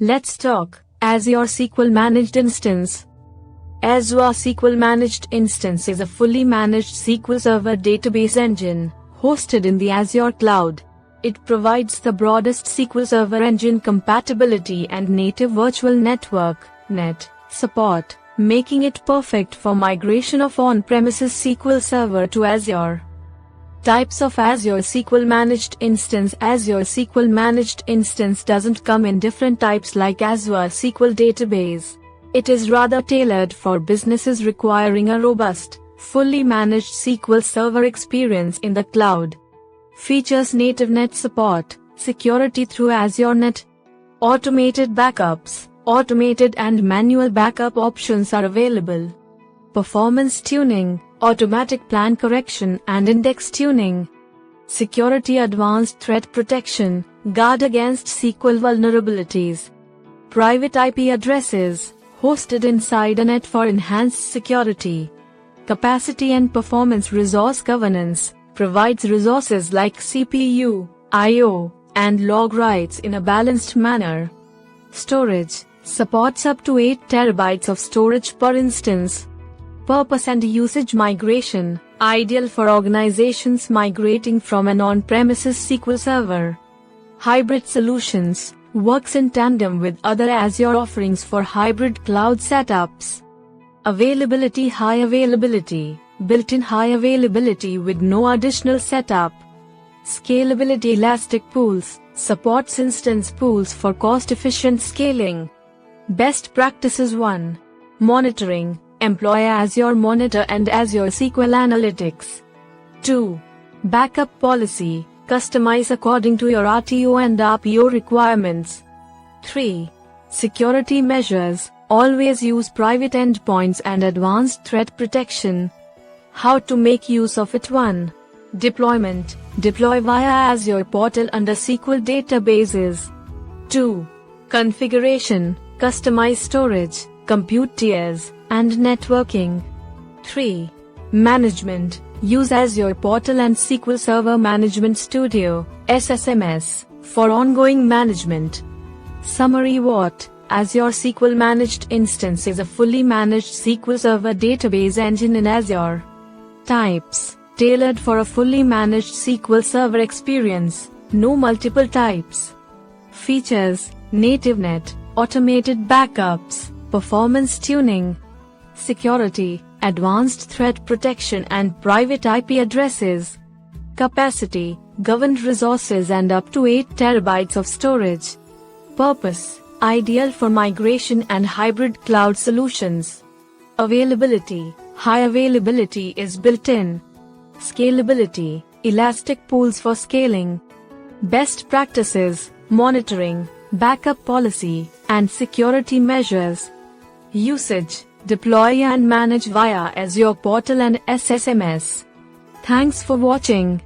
Let's talk Azure SQL Managed Instance. Azure SQL Managed Instance is a fully managed SQL Server database engine hosted in the Azure Cloud. It provides the broadest SQL Server engine compatibility and native virtual network (NET) support, making it perfect for migration of on-premises SQL Server to Azure. Types of Azure SQL Managed Instance. Azure SQL Managed Instance doesn't come in different types like Azure SQL Database. It is rather tailored for businesses requiring a robust, fully managed SQL Server experience in the cloud. Features native NET support, security through Azure NET, automated backups, automated and manual backup options are available. Performance tuning, automatic plan correction and index tuning. Security advanced threat protection, guard against SQL vulnerabilities. Private IP addresses, hosted inside a net for enhanced security. Capacity and performance resource governance, provides resources like CPU, I/O, and log writes in a balanced manner. Storage, supports up to 8 TB of storage per instance. Purpose and usage migration, ideal for organizations migrating from an on-premises SQL Server. Hybrid solutions, works in tandem with other Azure offerings for hybrid cloud setups. Availability. High availability, built-in high availability with no additional setup. Scalability. Elastic pools, supports instance pools for cost-efficient scaling. Best practices. 1. Monitoring, employ Azure Monitor and Azure SQL Analytics. 2. Backup policy, customize according to your RTO and RPO requirements. 3. Security measures, always use private endpoints and advanced threat protection. How to make use of it. 1. Deployment, deploy via Azure portal under SQL databases. 2. Configuration, customize storage, compute tiers, and networking. 3. Management, use Azure Portal and SQL Server Management Studio, SSMS, for ongoing management. Summary. What? Azure SQL Managed Instance is a fully managed SQL Server database engine in Azure. Types, tailored for a fully managed SQL Server experience, no multiple types. Features, native NET, automated backups, performance tuning. Security, advanced threat protection and private IP addresses. Capacity, governed resources and up to 8 TB of storage. Purpose, ideal for migration and hybrid cloud solutions. Availability, high availability is built in. Scalability, elastic pools for scaling. Best practices, monitoring, backup policy, and security measures. Usage, deploy and manage via Azure Portal and SSMS. Thanks for watching.